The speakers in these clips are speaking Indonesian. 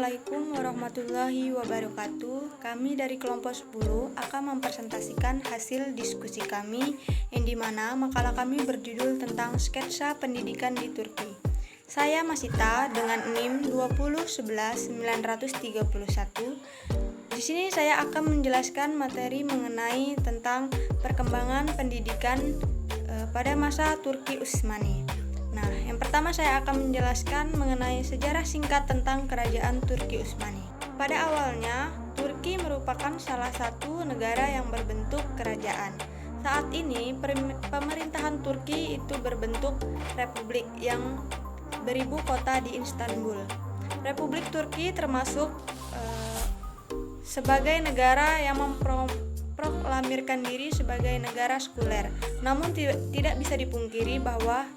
Assalamualaikum warahmatullahi wabarakatuh. Kami dari kelompok 10 akan mempresentasikan hasil diskusi kami yang dimana makalah kami berjudul tentang sketsa pendidikan di Turki. Saya Masita dengan NIM 2011931. Di sini saya akan menjelaskan materi mengenai tentang perkembangan pendidikan pada masa Turki Utsmani. Nah, yang pertama saya akan menjelaskan mengenai sejarah singkat tentang kerajaan Turki Utsmani. Pada awalnya, Turki merupakan salah satu negara yang berbentuk kerajaan. Saat ini, pemerintahan Turki itu berbentuk republik yang beribu kota di Istanbul. Republik Turki termasuk sebagai negara yang memproklamirkan diri sebagai negara sekuler. Namun tidak bisa dipungkiri bahwa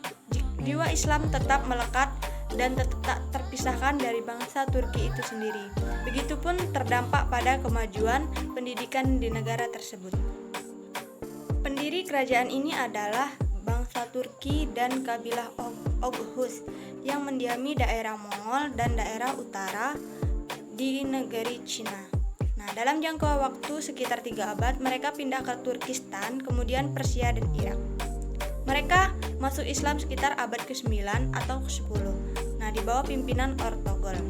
jiwa Islam tetap melekat dan tak terpisahkan dari bangsa Turki itu sendiri. Begitupun terdampak pada kemajuan pendidikan di negara tersebut. Pendiri kerajaan ini adalah bangsa Turki dan kabilah Oghuz yang mendiami daerah Mongol dan daerah utara di negeri Cina. Nah, dalam jangka waktu sekitar 3 abad mereka pindah ke Turkistan, kemudian Persia dan Irak. Mereka masuk Islam sekitar abad ke-9 atau ke-10. Nah, di bawah pimpinan Ortogol.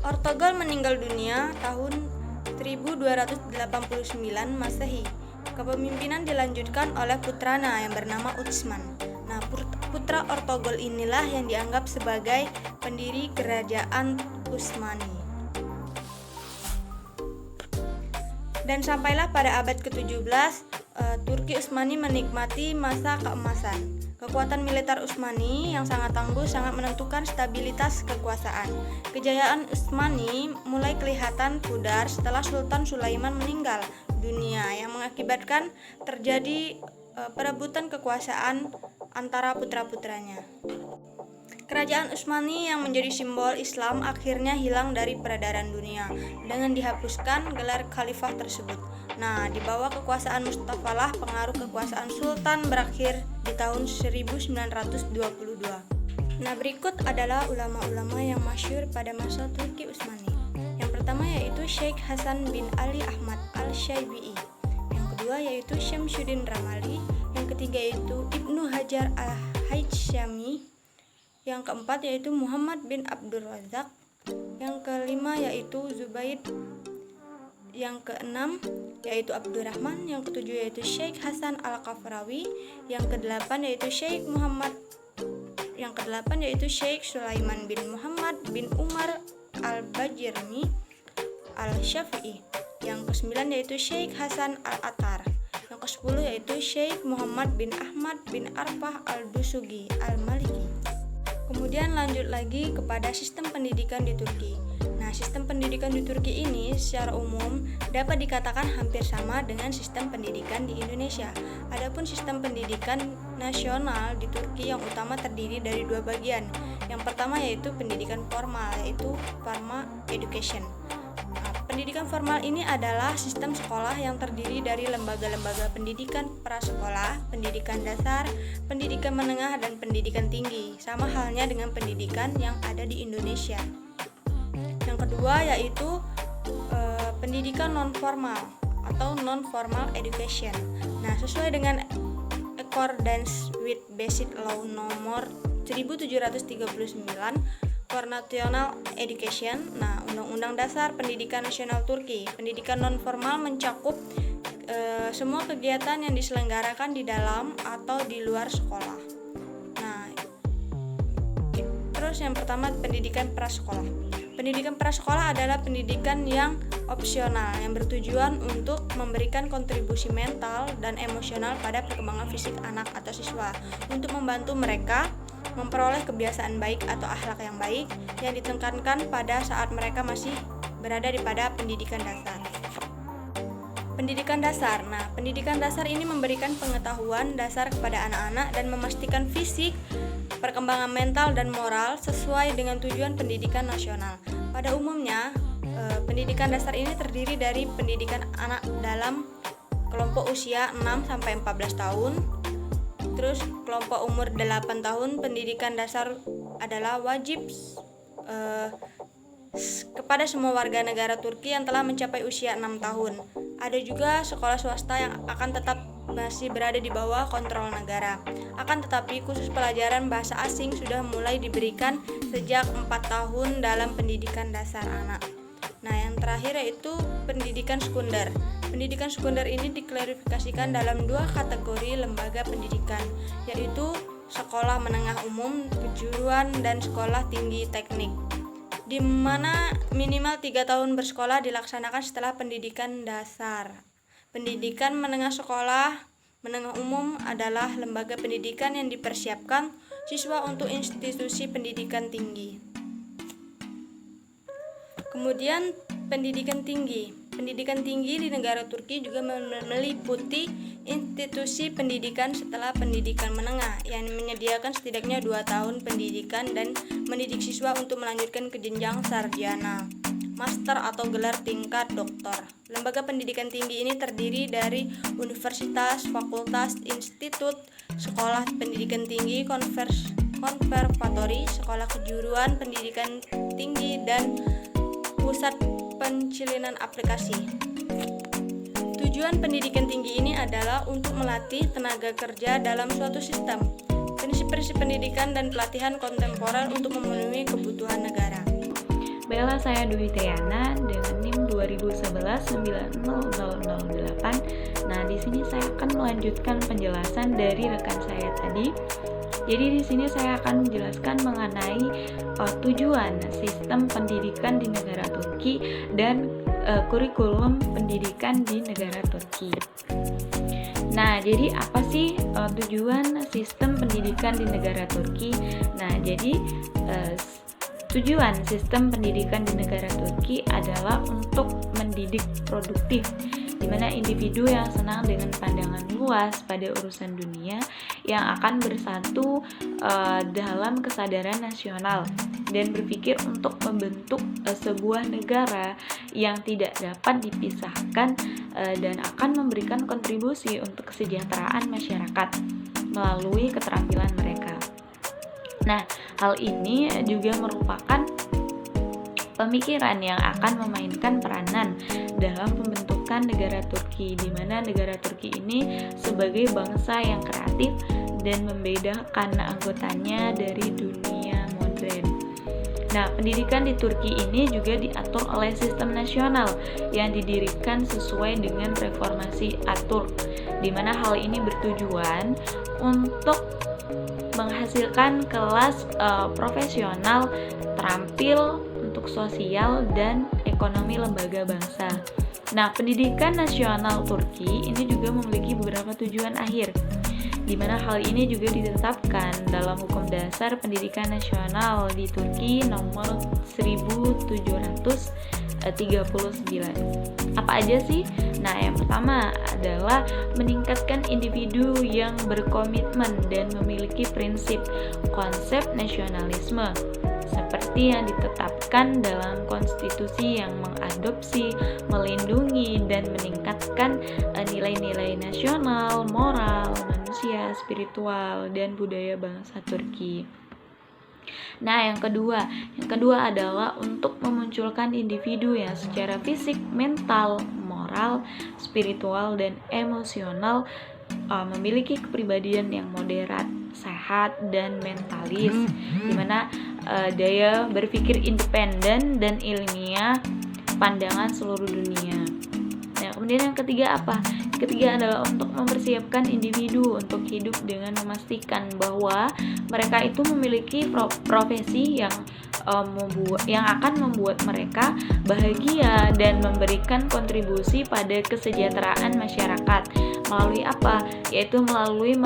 Ortogol meninggal dunia tahun 1289 Masehi. Kepemimpinan dilanjutkan oleh putranya yang bernama Utsman. Nah, putra Ortogol inilah yang dianggap sebagai pendiri kerajaan Utsmani. Dan sampailah pada abad ke-17, Turki Utsmani menikmati masa keemasan. Kekuatan militer Utsmani yang sangat tangguh sangat menentukan stabilitas kekuasaan. Kejayaan Utsmani mulai kelihatan pudar setelah Sultan Sulaiman meninggal dunia yang mengakibatkan terjadi perebutan kekuasaan antara putra-putranya. Kerajaan Utsmani yang menjadi simbol Islam akhirnya hilang dari peredaran dunia dengan dihapuskan gelar khalifah tersebut. Nah, di bawah kekuasaan Mustafa lah pengaruh kekuasaan Sultan berakhir di tahun 1922. Nah, berikut adalah ulama-ulama yang masyhur pada masa Turki Utsmani. Yang pertama yaitu Sheikh Hasan bin Ali Ahmad al-Syaibi'i. Yang kedua yaitu Syamsuddin Ramali. Yang ketiga yaitu Ibnu Hajar al-Haythami. Yang keempat yaitu Muhammad bin Abdul Razak. Yang kelima yaitu Zubaid. Yang keenam yaitu Abdurrahman. Yang ketujuh yaitu Sheikh Hasan al-Kafrawi. Yang kedelapan yaitu Sheikh Muhammad. Yang kedelapan yaitu Sheikh Sulaiman bin Muhammad bin Umar al-Bajirmi al-Syafi'i. Yang kesembilan yaitu Sheikh Hasan al-Attar. Yang kesepuluh yaitu Sheikh Muhammad bin Ahmad bin Arfah al-Dusugi al-Maliki. Kemudian lanjut lagi kepada sistem pendidikan di Turki. Nah, sistem pendidikan di Turki ini secara umum dapat dikatakan hampir sama dengan sistem pendidikan di Indonesia. Adapun sistem pendidikan nasional di Turki yang utama terdiri dari 2 bagian. Yang pertama yaitu pendidikan formal, yaitu formal education. Pendidikan formal ini adalah sistem sekolah yang terdiri dari lembaga-lembaga pendidikan prasekolah, pendidikan dasar, pendidikan menengah, dan pendidikan tinggi, sama halnya dengan pendidikan yang ada di Indonesia. Yang kedua yaitu pendidikan non-formal atau non-formal education. Nah, sesuai dengan Accordance with Basic Law nomor 1739 for National Education. Nah, Undang-Undang Dasar Pendidikan Nasional Turki. Pendidikan non-formal mencakup semua kegiatan yang diselenggarakan di dalam atau di luar sekolah. Nah, terus yang pertama pendidikan prasekolah. Pendidikan prasekolah adalah pendidikan yang opsional yang bertujuan untuk memberikan kontribusi mental dan emosional pada perkembangan fisik anak atau siswa untuk membantu mereka memperoleh kebiasaan baik atau akhlak yang baik yang ditekankan pada saat mereka masih berada pada pendidikan dasar. Pendidikan dasar. Nah, pendidikan dasar ini memberikan pengetahuan dasar kepada anak-anak dan memastikan fisik, perkembangan mental dan moral sesuai dengan tujuan pendidikan nasional. Pada umumnya, pendidikan dasar ini terdiri dari pendidikan anak dalam kelompok usia 6 sampai 14 tahun. Terus kelompok umur 8 tahun pendidikan dasar adalah wajib kepada semua warga negara Turki yang telah mencapai usia 6 tahun. Ada juga sekolah swasta yang akan tetap masih berada di bawah kontrol negara. Akan tetapi khusus pelajaran bahasa asing sudah mulai diberikan sejak 4 tahun dalam pendidikan dasar anak. Nah, yang terakhir yaitu pendidikan sekunder. Pendidikan sekunder ini diklarifikasikan dalam 2 kategori lembaga pendidikan, yaitu sekolah menengah umum, kejuruan, dan sekolah tinggi teknik, di mana minimal 3 tahun bersekolah dilaksanakan setelah pendidikan dasar. Pendidikan menengah umum adalah lembaga pendidikan yang dipersiapkan siswa untuk institusi pendidikan tinggi. Kemudian pendidikan tinggi. Pendidikan tinggi di negara Turki juga meliputi institusi pendidikan setelah pendidikan menengah yang menyediakan setidaknya 2 tahun pendidikan dan mendidik siswa untuk melanjutkan ke jenjang sarjana, master atau gelar tingkat doktor. Lembaga pendidikan tinggi ini terdiri dari universitas, fakultas, institut, sekolah pendidikan tinggi, konservatori, sekolah kejuruan pendidikan tinggi, dan pusat pencilinan aplikasi. Tujuan pendidikan tinggi ini adalah untuk melatih tenaga kerja dalam suatu sistem, prinsip-prinsip pendidikan dan pelatihan kontemporer untuk memenuhi kebutuhan negara. Baiklah, saya Dwi Triana dengan NIM 2011-9008. Nah, di sini saya akan melanjutkan penjelasan dari rekan saya tadi. Jadi di sini saya akan menjelaskan mengenai tujuan sistem pendidikan di negara Turki dan kurikulum pendidikan di negara Turki. Nah, jadi apa sih tujuan sistem pendidikan di negara Turki? Nah, jadi tujuan sistem pendidikan di negara Turki adalah untuk mendidik produktif, di mana individu yang senang dengan pandangan luas pada urusan dunia yang akan bersatu dalam kesadaran nasional dan berpikir untuk membentuk sebuah negara yang tidak dapat dipisahkan dan akan memberikan kontribusi untuk kesejahteraan masyarakat melalui keterampilan mereka. Nah, hal ini juga merupakan pemikiran yang akan memainkan peranan dalam pembentukan negara Turki, di mana negara Turki ini sebagai bangsa yang kreatif dan membedakan anggotanya dari dunia modern. Nah, pendidikan di Turki ini juga diatur oleh sistem nasional yang didirikan sesuai dengan reformasi Atatürk, di mana hal ini bertujuan untuk menghasilkan kelas profesional terampil untuk sosial dan ekonomi lembaga bangsa. Nah, pendidikan nasional Turki ini juga memiliki beberapa tujuan akhir, di mana hal ini juga ditetapkan dalam Hukum Dasar Pendidikan Nasional di Turki nomor 1739. Apa aja sih? Nah, yang pertama adalah meningkatkan individu yang berkomitmen dan memiliki prinsip konsep nasionalisme seperti yang ditetapkan dalam konstitusi yang mengadopsi, melindungi, dan meningkatkan nilai-nilai nasional, moral, manusia, spiritual, dan budaya bangsa Turki. Nah, yang kedua adalah untuk memunculkan individu yang secara fisik, mental, moral, spiritual, dan emosional memiliki kepribadian yang moderat, sehat, dan mentalis, di mana daya berpikir independen dan ilmiah pandangan seluruh dunia. Nah, kemudian yang ketiga apa? Ketiga adalah untuk mempersiapkan individu untuk hidup dengan memastikan bahwa mereka itu memiliki profesi yang akan membuat mereka bahagia dan memberikan kontribusi pada kesejahteraan masyarakat. Melalui apa? Yaitu melalui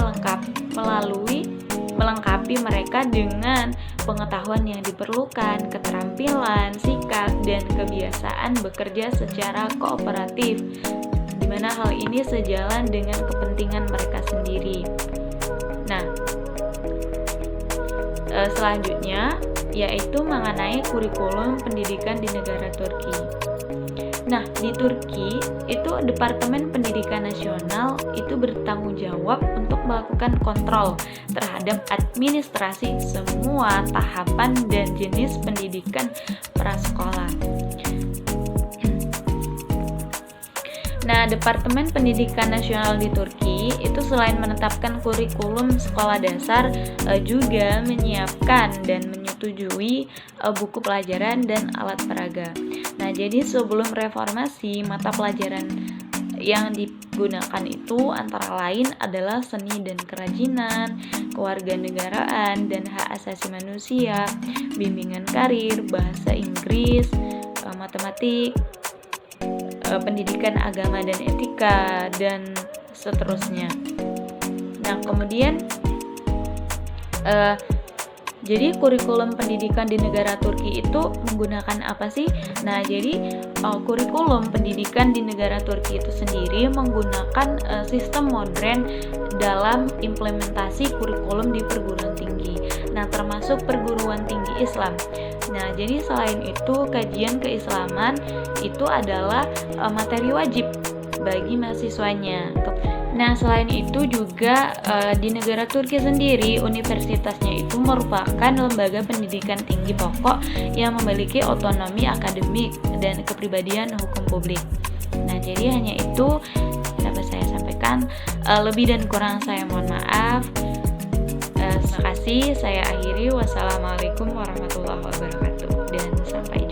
melengkapi mereka dengan pengetahuan yang diperlukan, keterampilan, sikap, dan kebiasaan bekerja secara kooperatif, di mana hal ini sejalan dengan kepentingan mereka sendiri. Nah, selanjutnya yaitu mengenai kurikulum pendidikan di negara Turki. Nah, di Turki itu Departemen Pendidikan Nasional itu bertanggung jawab untuk melakukan kontrol terhadap administrasi semua tahapan dan jenis pendidikan prasekolah. Nah, Departemen Pendidikan Nasional di Turki itu selain menetapkan kurikulum sekolah dasar, juga menyiapkan dan menyetujui buku pelajaran dan alat peraga. Nah, jadi sebelum reformasi, mata pelajaran yang digunakan itu antara lain adalah seni dan kerajinan, kewarganegaraan dan hak asasi manusia, bimbingan karir, bahasa Inggris, matematik, pendidikan agama dan etika, dan seterusnya. Nah, kemudian jadi kurikulum pendidikan di negara Turki itu menggunakan apa sih? Nah, jadi kurikulum pendidikan di negara Turki itu sendiri menggunakan sistem modern dalam implementasi kurikulum di perguruan tinggi. Nah, termasuk perguruan tinggi Islam. Nah, jadi selain itu kajian keislaman itu adalah materi wajib bagi mahasiswanya. Nah, selain itu juga di negara Turki sendiri, universitasnya itu merupakan lembaga pendidikan tinggi pokok yang memiliki otonomi akademik dan kepribadian hukum publik. Nah, jadi hanya itu dapat saya sampaikan. Lebih dan kurang saya mohon maaf. Terima kasih. Saya akhiri. Wassalamualaikum warahmatullahi wabarakatuh dan sampai jumpa.